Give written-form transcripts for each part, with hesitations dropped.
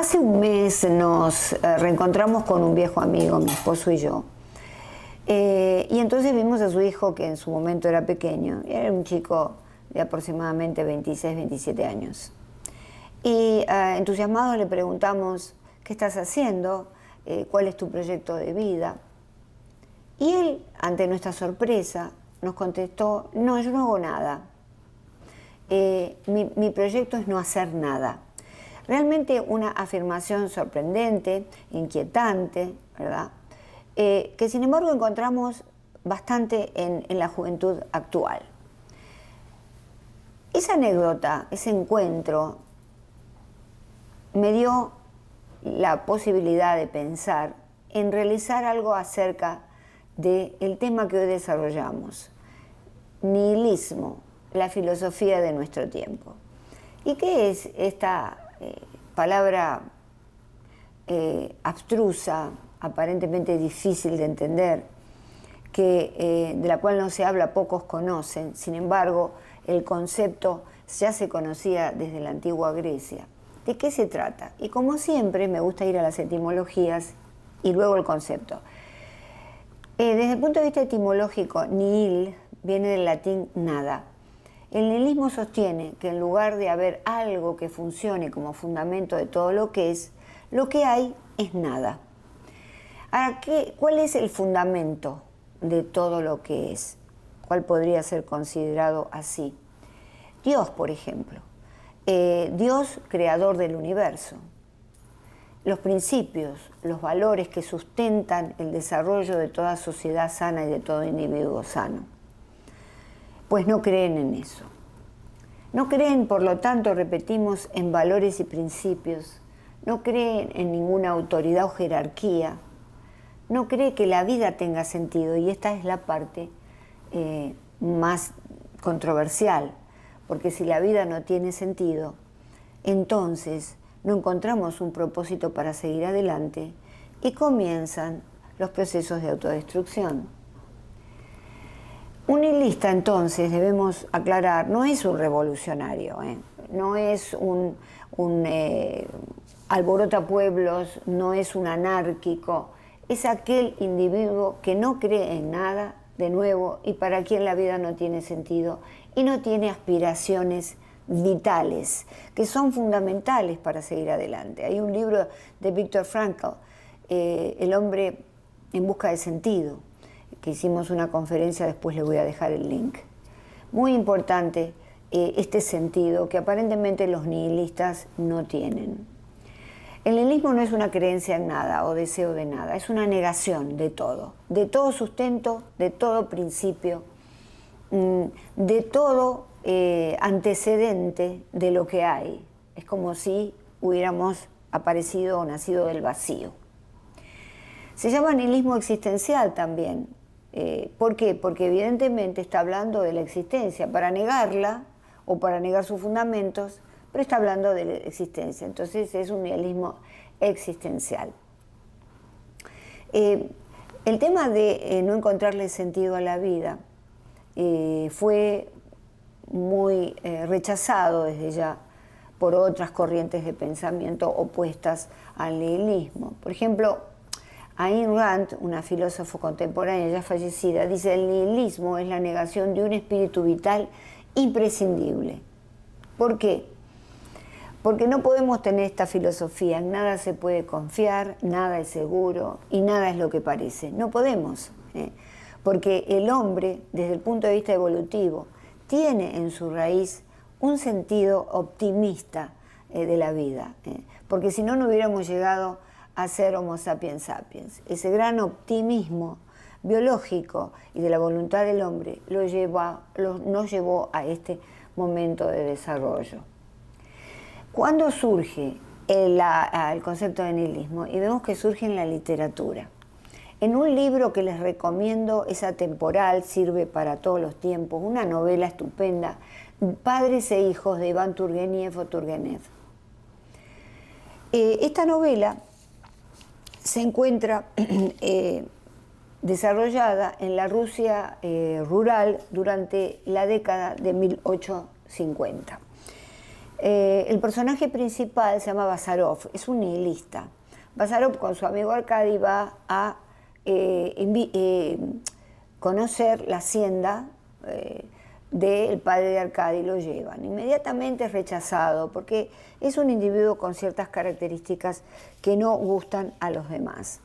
Hace un mes nos reencontramos con un viejo amigo, mi esposo y yo. Y entonces vimos a su hijo, que en su momento era pequeño, era un chico de aproximadamente 26, 27 años. Y entusiasmados le preguntamos, ¿qué estás haciendo? ¿Cuál es tu proyecto de vida? Y él, ante nuestra sorpresa, nos contestó, no, yo no hago nada. Mi proyecto es no hacer nada. Realmente una afirmación sorprendente, inquietante, ¿verdad? Que sin embargo encontramos bastante en la juventud actual. Esa anécdota, ese encuentro, me dio la posibilidad de pensar en realizar algo acerca del tema que hoy desarrollamos, nihilismo, la filosofía de nuestro tiempo. ¿Y qué es esta palabra abstrusa, aparentemente difícil de entender, de la cual no se habla, pocos conocen? Sin embargo, el concepto ya se conocía desde la antigua Grecia. ¿De qué se trata? Y como siempre, me gusta ir a las etimologías y luego el concepto. Desde el punto de vista etimológico, nihil viene del latín nada. El nihilismo sostiene que en lugar de haber algo que funcione como fundamento de todo lo que hay es nada. Ahora, ¿cuál es el fundamento de todo lo que es? ¿Cuál podría ser considerado así? Dios, por ejemplo. Dios, creador del universo. Los principios, los valores que sustentan el desarrollo de toda sociedad sana y de todo individuo sano. Pues no creen en eso. No creen, por lo tanto, repetimos, en valores y principios. No creen en ninguna autoridad o jerarquía. No cree que la vida tenga sentido, y esta es la parte más controversial, porque si la vida no tiene sentido, entonces no encontramos un propósito para seguir adelante y comienzan los procesos de autodestrucción. Un nihilista, entonces, debemos aclarar, no es un revolucionario, no es un alborotapueblos, no es un anárquico, es aquel individuo que no cree en nada, de nuevo, y para quien la vida no tiene sentido y no tiene aspiraciones vitales, que son fundamentales para seguir adelante. Hay un libro de Viktor Frankl, El hombre en busca de sentido, que hicimos una conferencia, después le voy a dejar el link. Muy importante este sentido que aparentemente los nihilistas no tienen. El nihilismo no es una creencia en nada o deseo de nada, es una negación de todo sustento, de todo principio, de todo antecedente de lo que hay. Es como si hubiéramos aparecido o nacido del vacío. Se llama nihilismo existencial también. ¿Por qué? Porque evidentemente está hablando de la existencia, para negarla o para negar sus fundamentos, pero está hablando de la existencia. Entonces es un nihilismo existencial. El tema de no encontrarle sentido a la vida fue muy rechazado desde ya por otras corrientes de pensamiento opuestas al nihilismo. Por ejemplo, Ayn Rand, una filósofa contemporánea ya fallecida, dice: el nihilismo es la negación de un espíritu vital imprescindible. ¿Por qué? Porque no podemos tener esta filosofía, en nada se puede confiar, nada es seguro y nada es lo que parece. No podemos, porque el hombre, desde el punto de vista evolutivo, tiene en su raíz un sentido optimista de la vida, porque si no, no hubiéramos llegado a ser Homo sapiens sapiens. Ese gran optimismo biológico y de la voluntad del hombre nos llevó a este momento de desarrollo. ¿Cuándo surge el concepto de nihilismo? Y vemos que surge en la literatura. En un libro que les recomiendo, es atemporal, sirve para todos los tiempos, una novela estupenda, Padres e hijos, de Iván Turgeniev o Turgenev. Esta novela se encuentra desarrollada en la Rusia rural durante la década de 1850. El personaje principal se llama Bazarov, es un nihilista. Bazarov con su amigo Arkady va a conocer la hacienda del padre de Arkady, lo llevan. Inmediatamente es rechazado porque es un individuo con ciertas características que no gustan a los demás.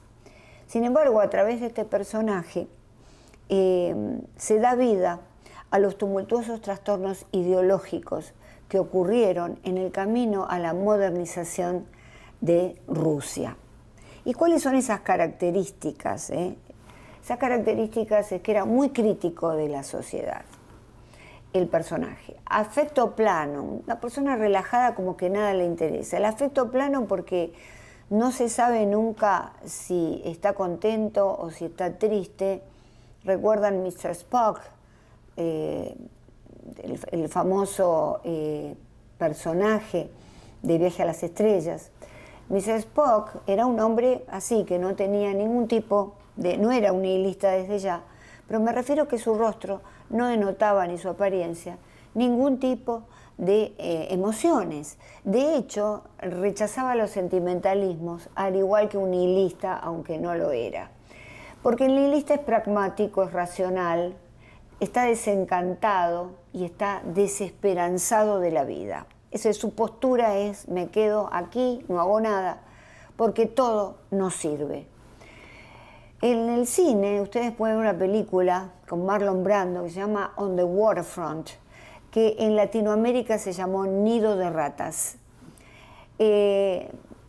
Sin embargo, a través de este personaje se da vida a los tumultuosos trastornos ideológicos que ocurrieron en el camino a la modernización de Rusia. ¿Y cuáles son esas características? Esas características es que era muy crítico de la sociedad, el personaje. Afecto plano, una persona relajada como que nada le interesa. El afecto plano porque no se sabe nunca si está contento o si está triste. ¿Recuerdan Mr. Spock? El famoso personaje de Viaje a las Estrellas. Mr. Spock era un hombre así, que no tenía ningún tipo de... no era un nihilista desde ya, pero me refiero que su rostro no denotaba ni su apariencia ningún tipo de emociones. De hecho, rechazaba los sentimentalismos, al igual que un nihilista, aunque no lo era. Porque el nihilista es pragmático, es racional, está desencantado y está desesperanzado de la vida. Su postura es: me quedo aquí, no hago nada, porque todo no sirve. En el cine ustedes pueden ver una película con Marlon Brando que se llama On the Waterfront, que en Latinoamérica se llamó Nido de Ratas.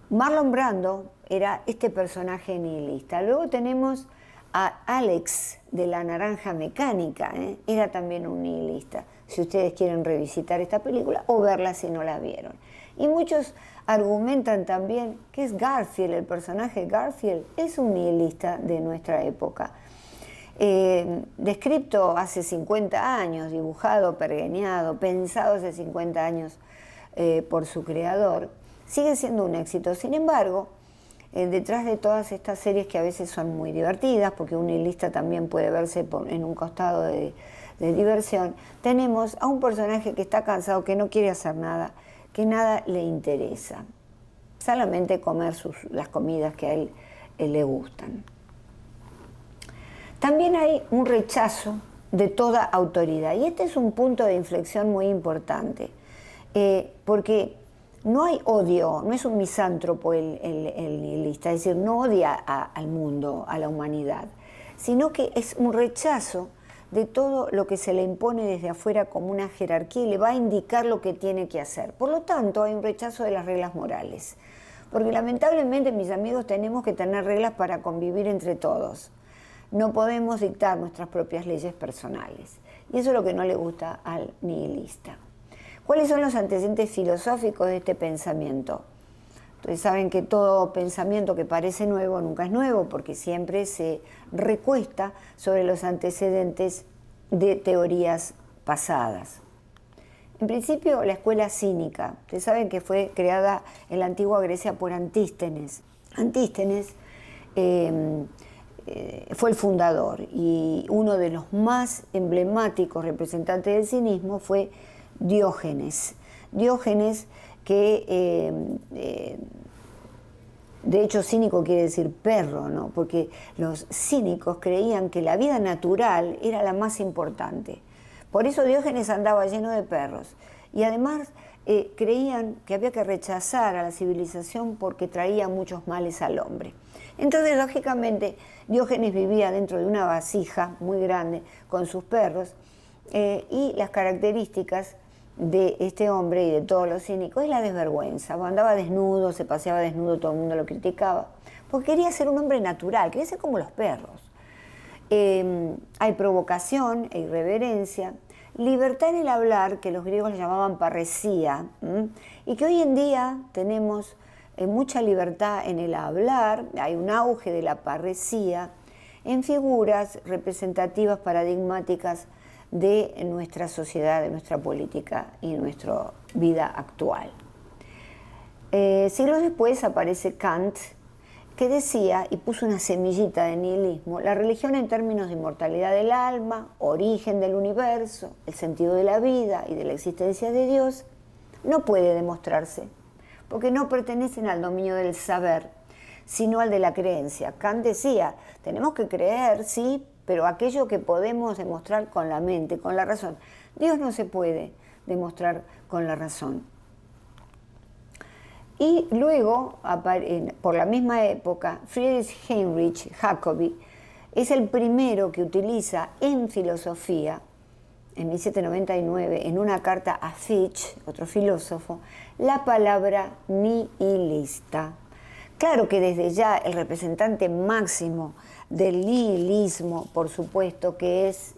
Marlon Brando era este personaje nihilista. Luego tenemos a Alex de La Naranja Mecánica, era también un nihilista, si ustedes quieren revisitar esta película o verla si no la vieron. Y muchos argumentan también que es Garfield, el personaje Garfield es un nihilista de nuestra época. Descrito hace 50 años, dibujado, pergeñado, pensado hace 50 años por su creador, sigue siendo un éxito. Sin embargo, detrás de todas estas series que a veces son muy divertidas, porque un nihilista también puede verse en un costado de diversión, tenemos a un personaje que está cansado, que no quiere hacer nada, que nada le interesa, solamente comer las comidas que a él le gustan. También hay un rechazo de toda autoridad, y este es un punto de inflexión muy importante, porque no hay odio, no es un misántropo el nihilista, es decir, no odia al mundo, a la humanidad, sino que es un rechazo de todo lo que se le impone desde afuera como una jerarquía y le va a indicar lo que tiene que hacer. Por lo tanto, hay un rechazo de las reglas morales, porque lamentablemente, mis amigos, tenemos que tener reglas para convivir entre todos. No podemos dictar nuestras propias leyes personales, y eso es lo que no le gusta al nihilista. ¿Cuáles son los antecedentes filosóficos de este pensamiento? Ustedes saben que todo pensamiento que parece nuevo nunca es nuevo, porque siempre se recuesta sobre los antecedentes de teorías pasadas. En principio, la escuela cínica. Ustedes saben que fue creada en la antigua Grecia por Antístenes. Antístenes fue el fundador, y uno de los más emblemáticos representantes del cinismo fue Diógenes. Diógenes, que de hecho cínico quiere decir perro, ¿no? Porque los cínicos creían que la vida natural era la más importante. Por eso Diógenes andaba lleno de perros. Y además creían que había que rechazar a la civilización porque traía muchos males al hombre. Entonces, lógicamente, Diógenes vivía dentro de una vasija muy grande con sus perros, y las características de este hombre y de todos los cínicos es la desvergüenza. Andaba desnudo, se paseaba desnudo, todo el mundo lo criticaba, porque quería ser un hombre natural, quería ser como los perros. Hay provocación e irreverencia, libertad en el hablar, que los griegos le llamaban parresía, y que hoy en día tenemos mucha libertad en el hablar. Hay un auge de la parresía en figuras representativas, paradigmáticas de nuestra sociedad, de nuestra política y nuestra vida actual. Siglos después aparece Kant, que decía, y puso una semillita de nihilismo: la religión en términos de inmortalidad del alma, origen del universo, el sentido de la vida y de la existencia de Dios, no puede demostrarse, porque no pertenecen al dominio del saber, sino al de la creencia. Kant decía, tenemos que creer, sí, pero aquello que podemos demostrar con la mente, con la razón. Dios no se puede demostrar con la razón. Y luego, por la misma época, Friedrich Heinrich Jacobi es el primero que utiliza en filosofía, en 1799, en una carta a Fichte, otro filósofo, la palabra nihilista. Claro que desde ya el representante máximo del nihilismo, por supuesto, que es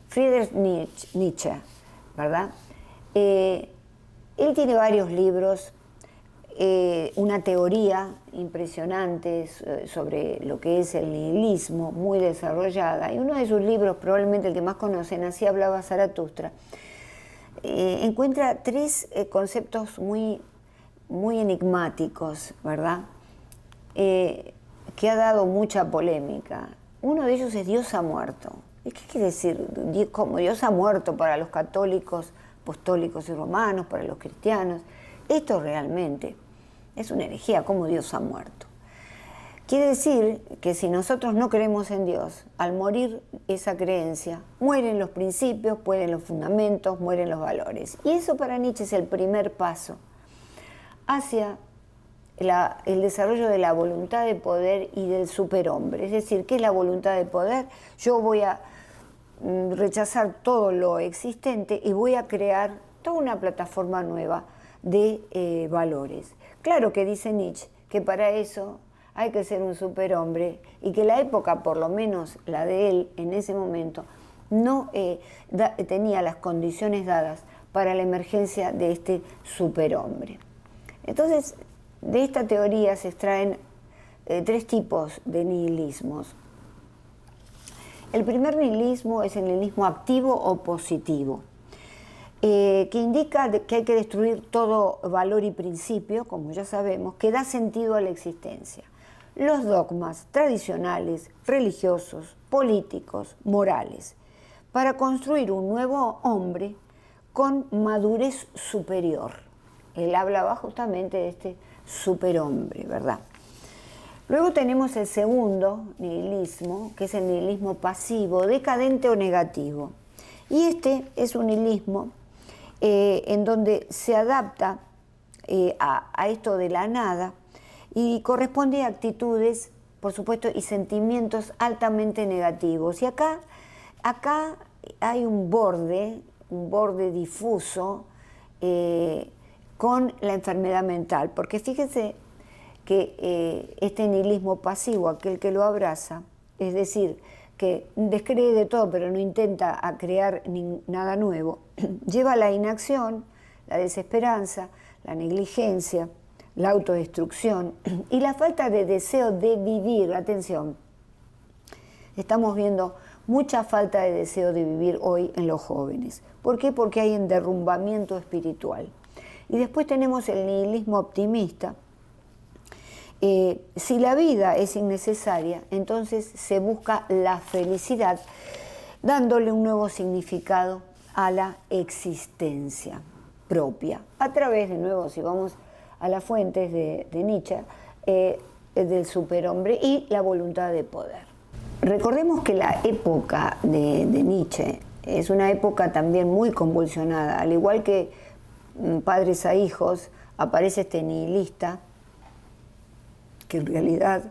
Friedrich Nietzsche, ¿verdad? Él tiene varios libros, una teoría impresionante sobre lo que es el nihilismo, muy desarrollada, y uno de sus libros, probablemente el que más conocen, Así hablaba Zaratustra, encuentra tres conceptos muy enigmáticos, ¿verdad? Que ha dado mucha polémica. Uno de ellos es Dios ha muerto. ¿Y qué quiere decir? Como Dios ha muerto para los católicos, apostólicos y romanos, para los cristianos. Esto realmente es una herejía, como Dios ha muerto. Quiere decir que si nosotros no creemos en Dios, al morir esa creencia, mueren los principios, mueren los fundamentos, mueren los valores. Y eso para Nietzsche es el primer paso hacia el desarrollo de la voluntad de poder y del superhombre. Es decir, ¿qué es la voluntad de poder? Yo voy a rechazar todo lo existente y voy a crear toda una plataforma nueva de valores. Claro que dice Nietzsche que para eso hay que ser un superhombre y que la época, por lo menos la de él en ese momento, no tenía las condiciones dadas para la emergencia de este superhombre. Entonces, de esta teoría se extraen tres tipos de nihilismos. El primer nihilismo es el nihilismo activo o positivo, que indica que hay que destruir todo valor y principio, como ya sabemos, que da sentido a la existencia. Los dogmas tradicionales, religiosos, políticos, morales, para construir un nuevo hombre con madurez superior. Él hablaba justamente de este superhombre, ¿verdad? Luego tenemos el segundo nihilismo, que es el nihilismo pasivo, decadente o negativo. Y este es un nihilismo en donde se adapta a esto de la nada y corresponde a actitudes, por supuesto, y sentimientos altamente negativos. Y acá hay un borde difuso con la enfermedad mental, porque fíjense que este nihilismo pasivo, aquel que lo abraza, es decir, que descree de todo pero no intenta crear nada nuevo, lleva a la inacción, la desesperanza, la negligencia, la autodestrucción y la falta de deseo de vivir. Atención, estamos viendo mucha falta de deseo de vivir hoy en los jóvenes. ¿Por qué? Porque hay un derrumbamiento espiritual. Y después tenemos el nihilismo optimista. Si la vida es innecesaria, entonces se busca la felicidad, dándole un nuevo significado a la existencia propia. A través, de nuevo, si vamos a las fuentes de Nietzsche, del superhombre y la voluntad de poder. Recordemos que la época de Nietzsche es una época también muy convulsionada, al igual que Padres a hijos, aparece este nihilista que en realidad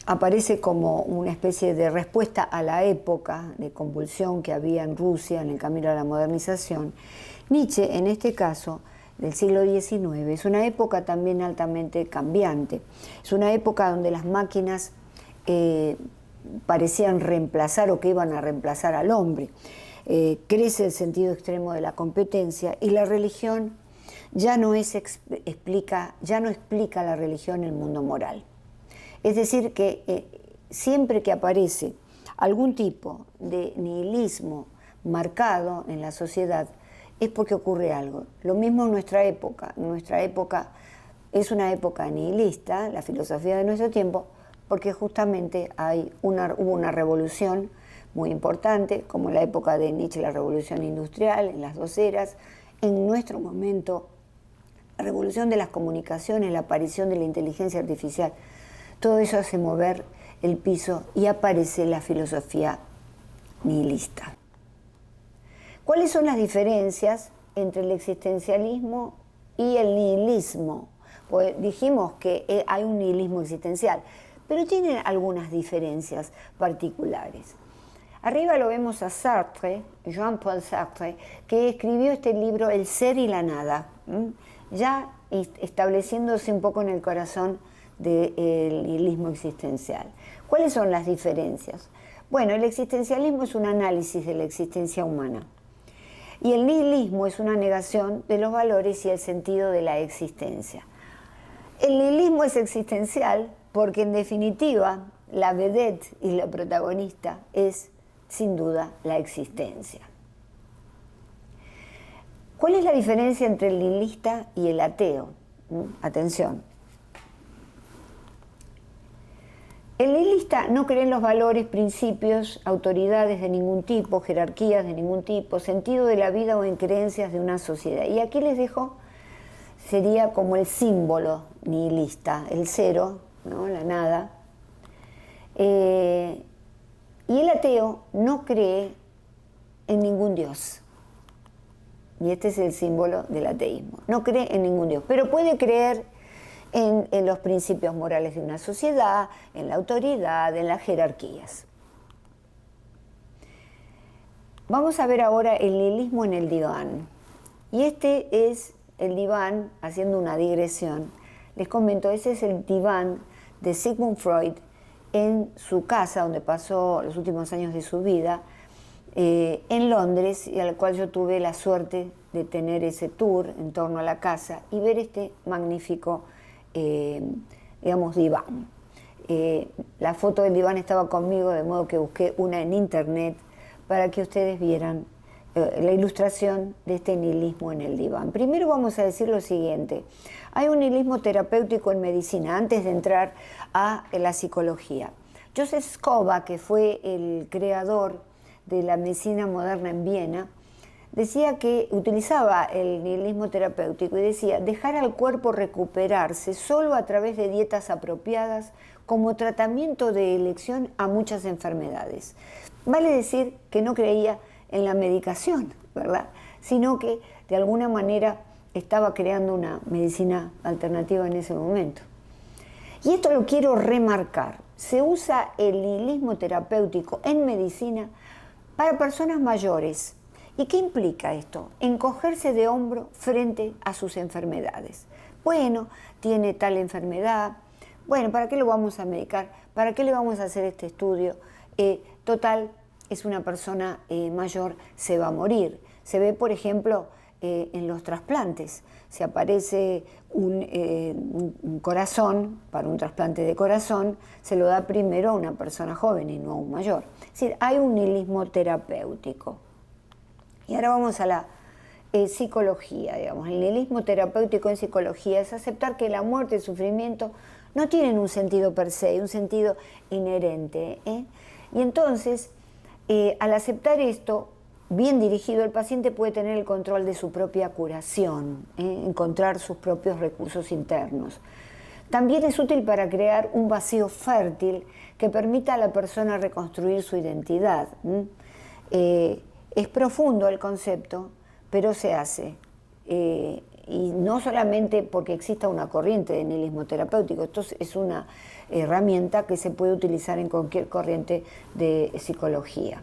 aparece como una especie de respuesta a la época de convulsión que había en Rusia en el camino a la modernización. Nietzsche, en este caso, del siglo XIX, es una época también altamente cambiante. Es una época donde las máquinas parecían reemplazar o que iban a reemplazar al hombre. Crece el sentido extremo de la competencia y la religión ya no explica la religión el mundo moral. Es decir, que siempre que aparece algún tipo de nihilismo marcado en la sociedad es porque ocurre algo. Lo mismo en nuestra época. Nuestra época es una época nihilista, la filosofía de nuestro tiempo, porque justamente hubo una revolución muy importante, como la época de Nietzsche, la revolución industrial, en las dos eras, en nuestro momento, la revolución de las comunicaciones, la aparición de la inteligencia artificial, todo eso hace mover el piso y aparece la filosofía nihilista. ¿Cuáles son las diferencias entre el existencialismo y el nihilismo? Pues dijimos que hay un nihilismo existencial, pero tienen algunas diferencias particulares. Arriba lo vemos a Sartre, Jean-Paul Sartre, que escribió este libro El ser y la nada, ya estableciéndose un poco en el corazón del nihilismo existencial. ¿Cuáles son las diferencias? Bueno, el existencialismo es un análisis de la existencia humana y el nihilismo es una negación de los valores y el sentido de la existencia. El nihilismo es existencial porque, en definitiva, la vedette y la protagonista es, sin duda, la existencia. ¿Cuál es la diferencia entre el nihilista y el ateo? Atención. El nihilista no cree en los valores, principios, autoridades de ningún tipo, jerarquías de ningún tipo, sentido de la vida o en creencias de una sociedad. Y aquí les dejo, sería como el símbolo nihilista, el cero, ¿no? La nada. Y el ateo no cree en ningún Dios. Y este es el símbolo del ateísmo. No cree en ningún Dios, pero puede creer en los principios morales de una sociedad, en la autoridad, en las jerarquías. Vamos a ver ahora el nihilismo en el diván. Y este es el diván, haciendo una digresión. Les comento, ese es el diván de Sigmund Freud en su casa, donde pasó los últimos años de su vida, en Londres, y al cual yo tuve la suerte de tener ese tour en torno a la casa y ver este magnífico digamos, diván. La foto del diván estaba conmigo, de modo que busqué una en internet para que ustedes vieran la ilustración de este nihilismo en el diván. Primero vamos a decir lo siguiente: hay un nihilismo terapéutico en medicina, antes de entrar a la psicología. Joseph Skova, que fue el creador de la medicina moderna en Viena, decía que utilizaba el nihilismo terapéutico y decía: dejar al cuerpo recuperarse solo a través de dietas apropiadas como tratamiento de elección a muchas enfermedades. Vale decir que no creía en la medicación, ¿verdad? Sino que de alguna manera estaba creando una medicina alternativa en ese momento. Y esto lo quiero remarcar. Se usa el nihilismo terapéutico en medicina para personas mayores. ¿Y qué implica esto? Encogerse de hombro frente a sus enfermedades. Bueno, tiene tal enfermedad. Bueno, ¿para qué lo vamos a medicar? ¿Para qué le vamos a hacer este estudio? Total, es una persona mayor, se va a morir. Se ve, por ejemplo, en los trasplantes. Si aparece un corazón, para un trasplante de corazón, se lo da primero a una persona joven y no a un mayor. Es decir, hay un nihilismo terapéutico. Y ahora vamos a la psicología, digamos. El nihilismo terapéutico en psicología es aceptar que la muerte y el sufrimiento no tienen un sentido per se, un sentido inherente. Y entonces, al aceptar esto, bien dirigido, el paciente puede tener el control de su propia curación, encontrar sus propios recursos internos. También es útil para crear un vacío fértil que permita a la persona reconstruir su identidad. Es profundo el concepto, pero se hace. Y no solamente porque exista una corriente de nihilismo terapéutico, esto es una herramienta que se puede utilizar en cualquier corriente de psicología.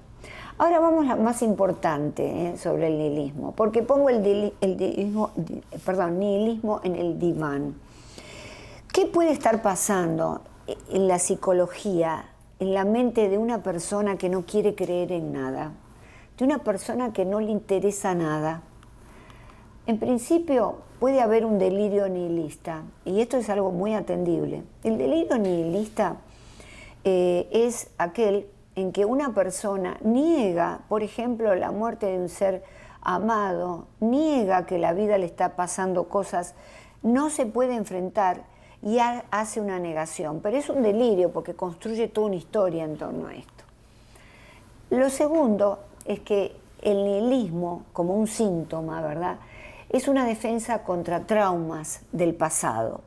Ahora vamos a lo más importante sobre el nihilismo, porque pongo nihilismo en el diván. ¿Qué puede estar pasando en la psicología, en la mente de una persona que no quiere creer en nada, de una persona que no le interesa nada? En principio puede haber un delirio nihilista, y esto es algo muy atendible. El delirio nihilista es aquel en que una persona niega, por ejemplo, la muerte de un ser amado, niega que la vida le está pasando cosas, no se puede enfrentar y hace una negación. Pero es un delirio porque construye toda una historia en torno a esto. Lo segundo es que el nihilismo, como un síntoma, ¿verdad?, es una defensa contra traumas del pasado,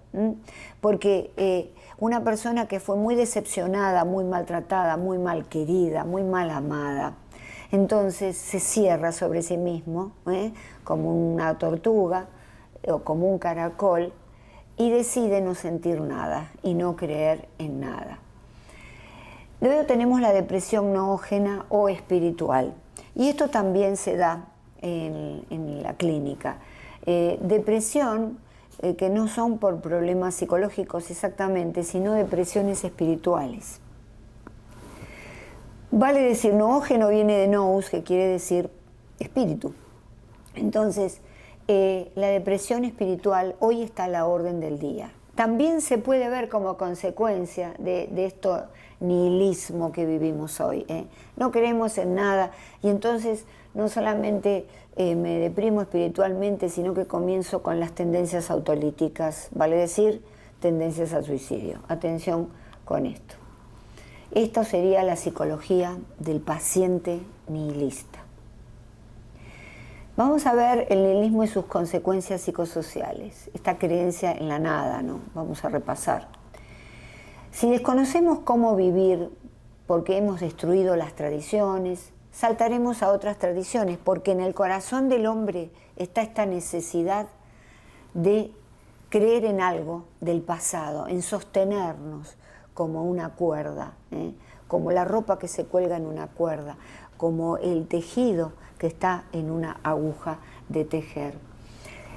porque una persona que fue muy decepcionada, muy maltratada, muy mal querida, muy mal amada, entonces se cierra sobre sí mismo, como una tortuga o como un caracol, y decide no sentir nada y no creer en nada. Luego tenemos la depresión noógena o espiritual, y esto también se da en la clínica. Depresión que no son por problemas psicológicos exactamente, sino depresiones espirituales. Vale decir, noógeno viene de nous, que quiere decir espíritu. Entonces, la depresión espiritual hoy está a la orden del día. También se puede ver como consecuencia de esto nihilismo que vivimos hoy. No creemos en nada y entonces no solamente me deprimo espiritualmente, sino que comienzo con las tendencias autolíticas, vale decir, tendencias al suicidio. Atención con esto. Esto sería la psicología del paciente nihilista. Vamos a ver el nihilismo y sus consecuencias psicosociales, esta creencia en la nada, ¿no? Vamos a repasar. Si desconocemos cómo vivir porque hemos destruido las tradiciones, saltaremos a otras tradiciones, porque en el corazón del hombre está esta necesidad de creer en algo del pasado, en sostenernos como una cuerda, como la ropa que se cuelga en una cuerda, como el tejido que está en una aguja de tejer.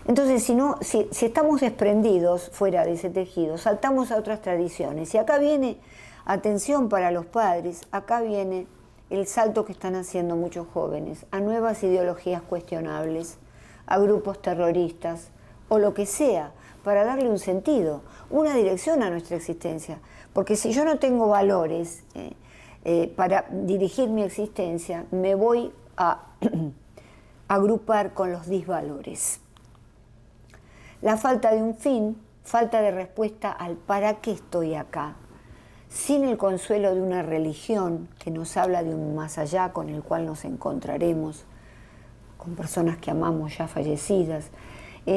Entonces, si estamos desprendidos fuera de ese tejido, saltamos a otras tradiciones. Y acá viene, atención para los padres, acá viene el salto que están haciendo muchos jóvenes a nuevas ideologías cuestionables, a grupos terroristas o lo que sea, para darle un sentido, una dirección a nuestra existencia. Porque si yo no tengo valores para dirigir mi existencia, me voy a agrupar con los disvalores. La falta de un fin, falta de respuesta al para qué estoy acá, sin el consuelo de una religión que nos habla de un más allá con el cual nos encontraremos, con personas que amamos ya fallecidas,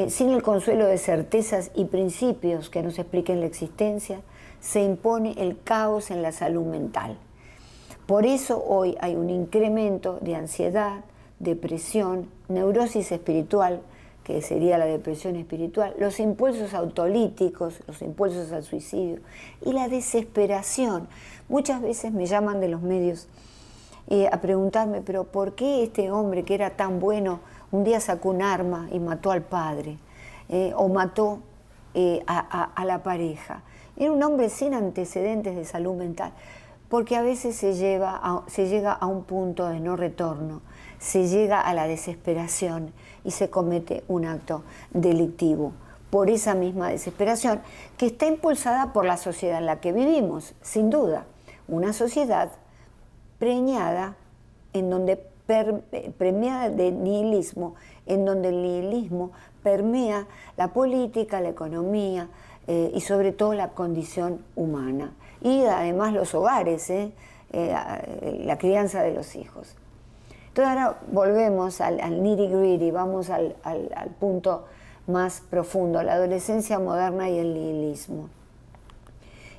sin el consuelo de certezas y principios que nos expliquen la existencia, se impone el caos en la salud mental. Por eso hoy hay un incremento de ansiedad, depresión, neurosis espiritual, que sería la depresión espiritual, los impulsos autolíticos, los impulsos al suicidio y la desesperación. Muchas veces me llaman de los medios a preguntarme, pero ¿por qué este hombre que era tan bueno un día sacó un arma y mató al padre o mató a la pareja? Era un hombre sin antecedentes de salud mental, porque a veces se llega a un punto de no retorno, se llega a la desesperación y se comete un acto delictivo por esa misma desesperación que está impulsada por la sociedad en la que vivimos, sin duda. Una sociedad preñada premiada de nihilismo, en donde el nihilismo permea la política, la economía y sobre todo la condición humana. Y además los hogares, la crianza de los hijos. Entonces ahora volvemos al nitty-gritty, vamos al punto más profundo, la adolescencia moderna y el nihilismo.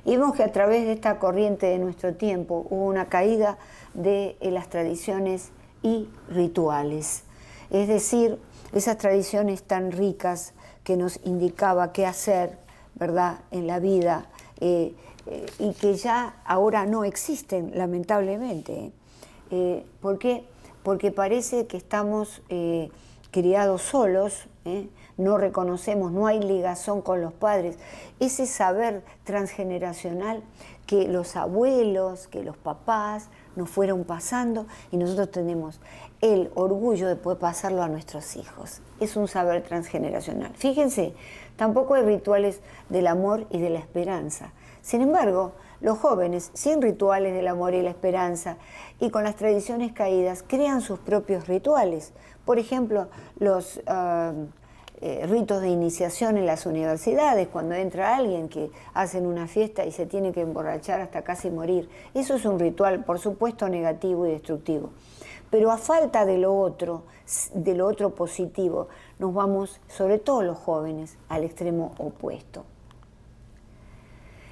Y vemos que a través de esta corriente de nuestro tiempo hubo una caída de las tradiciones y rituales. Es decir, esas tradiciones tan ricas que nos indicaba qué hacer, ¿verdad?, en la vida, y que ya ahora no existen, lamentablemente. ¿Por qué? Porque parece que estamos criados solos, no reconocemos, no hay ligazón con los padres. Ese saber transgeneracional que los abuelos, que los papás nos fueron pasando y nosotros tenemos el orgullo de poder pasarlo a nuestros hijos. Es un saber transgeneracional. Fíjense, tampoco hay rituales del amor y de la esperanza. Sin embargo, los jóvenes, sin rituales del amor y la esperanza y con las tradiciones caídas, crean sus propios rituales. Por ejemplo, los ritos de iniciación en las universidades, cuando entra alguien que hacen una fiesta y se tiene que emborrachar hasta casi morir. Eso es un ritual, por supuesto, negativo y destructivo. Pero a falta de lo otro positivo, nos vamos, sobre todo los jóvenes, al extremo opuesto.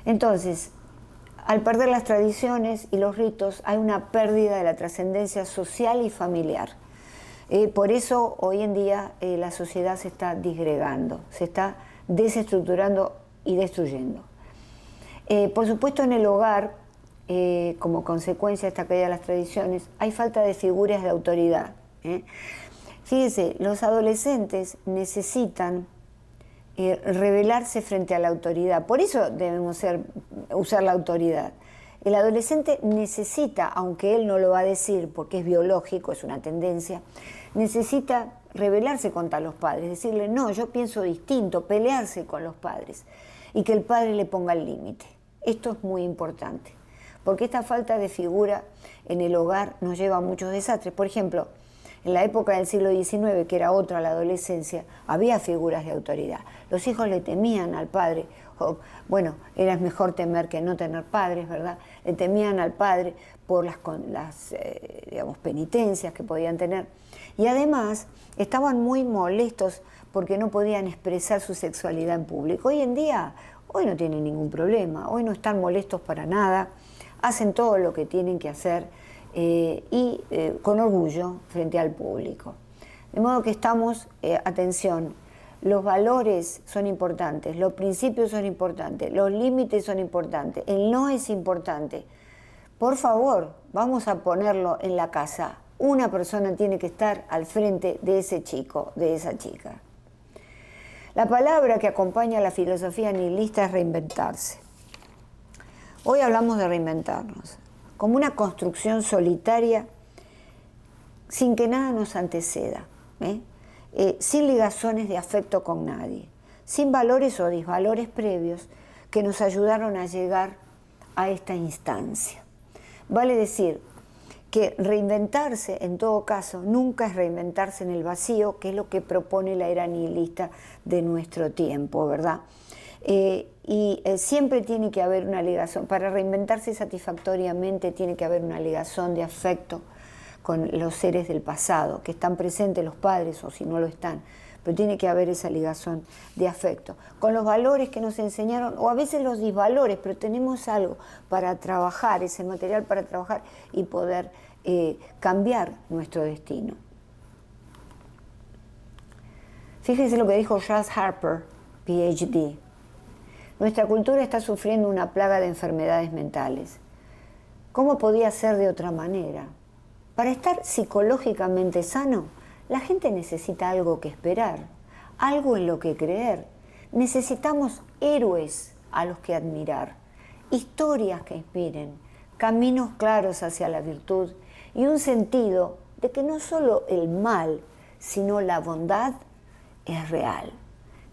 Entonces, al perder las tradiciones y los ritos, hay una pérdida de la trascendencia social y familiar. Por eso hoy en día la sociedad se está disgregando, se está desestructurando y destruyendo. Por supuesto, en el hogar, como consecuencia de esta caída de las tradiciones, hay falta de figuras de autoridad. Fíjese, los adolescentes necesitan rebelarse frente a la autoridad. Por eso debemos usar la autoridad. El adolescente necesita, aunque él no lo va a decir porque es biológico, es una tendencia, necesita rebelarse contra los padres, decirle, no, yo pienso distinto, pelearse con los padres y que el padre le ponga el límite. Esto es muy importante, porque esta falta de figura en el hogar nos lleva a muchos desastres. Por ejemplo, en la época del siglo XIX, que era otra la adolescencia, había figuras de autoridad. Los hijos le temían al padre. Bueno, era mejor temer que no tener padres, ¿verdad? Le temían al padre por las digamos, penitencias que podían tener. Y además estaban muy molestos porque no podían expresar su sexualidad en público. Hoy en día, hoy no tienen ningún problema, hoy no están molestos para nada, hacen todo lo que tienen que hacer con orgullo frente al público. De modo que estamos, atención, los valores son importantes, los principios son importantes, los límites son importantes, el no es importante. Por favor, vamos a ponerlo en la casa. Una persona tiene que estar al frente de ese chico, de esa chica. La palabra que acompaña a la filosofía nihilista es reinventarse. Hoy hablamos de reinventarnos como una construcción solitaria sin que nada nos anteceda, sin ligazones de afecto con nadie, sin valores o disvalores previos que nos ayudaron a llegar a esta instancia. Vale decir que reinventarse, en todo caso, nunca es reinventarse en el vacío, que es lo que propone la era nihilista de nuestro tiempo, ¿verdad? Siempre tiene que haber una ligación. Para reinventarse satisfactoriamente tiene que haber una ligación de afecto con los seres del pasado, que están presentes los padres o si no lo están, pero tiene que haber esa ligación de afecto, con los valores que nos enseñaron, o a veces los disvalores, pero tenemos algo para trabajar, ese material para trabajar y poder cambiar nuestro destino. Fíjense lo que dijo Charles Harper, PhD. Nuestra cultura está sufriendo una plaga de enfermedades mentales. ¿Cómo podía ser de otra manera? Para estar psicológicamente sano, la gente necesita algo que esperar, algo en lo que creer. Necesitamos héroes a los que admirar, historias que inspiren, caminos claros hacia la virtud y un sentido de que no solo el mal, sino la bondad es real.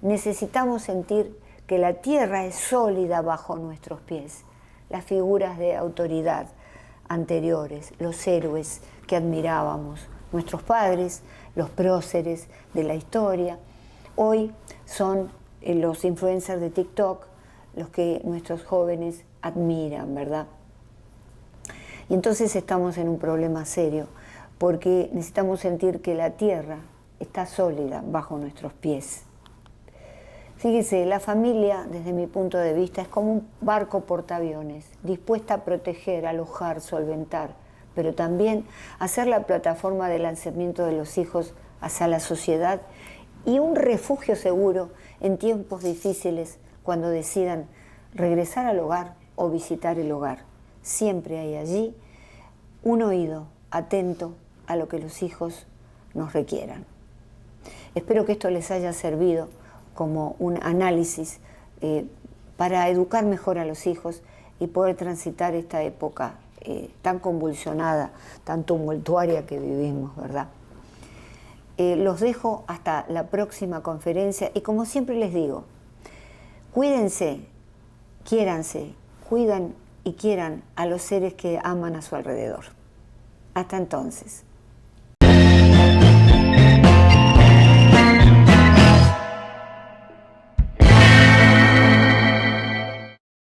Necesitamos sentir que la tierra es sólida bajo nuestros pies. Las figuras de autoridad anteriores, los héroes que admirábamos, nuestros padres, los próceres de la historia, hoy son los influencers de TikTok los que nuestros jóvenes admiran, ¿verdad? Y entonces estamos en un problema serio, porque necesitamos sentir que la tierra está sólida bajo nuestros pies. Fíjese, la familia, desde mi punto de vista, es como un barco portaaviones, dispuesta a proteger, alojar, solventar, pero también a ser la plataforma de lanzamiento de los hijos hacia la sociedad y un refugio seguro en tiempos difíciles cuando decidan regresar al hogar o visitar el hogar. Siempre hay allí un oído atento a lo que los hijos nos requieran. Espero que esto les haya servido como un análisis para educar mejor a los hijos y poder transitar esta época tan convulsionada, tan tumultuaria que vivimos, ¿verdad? Los dejo hasta la próxima conferencia y como siempre les digo, cuídense, quiéranse, cuidan y quieran a los seres que aman a su alrededor. Hasta entonces.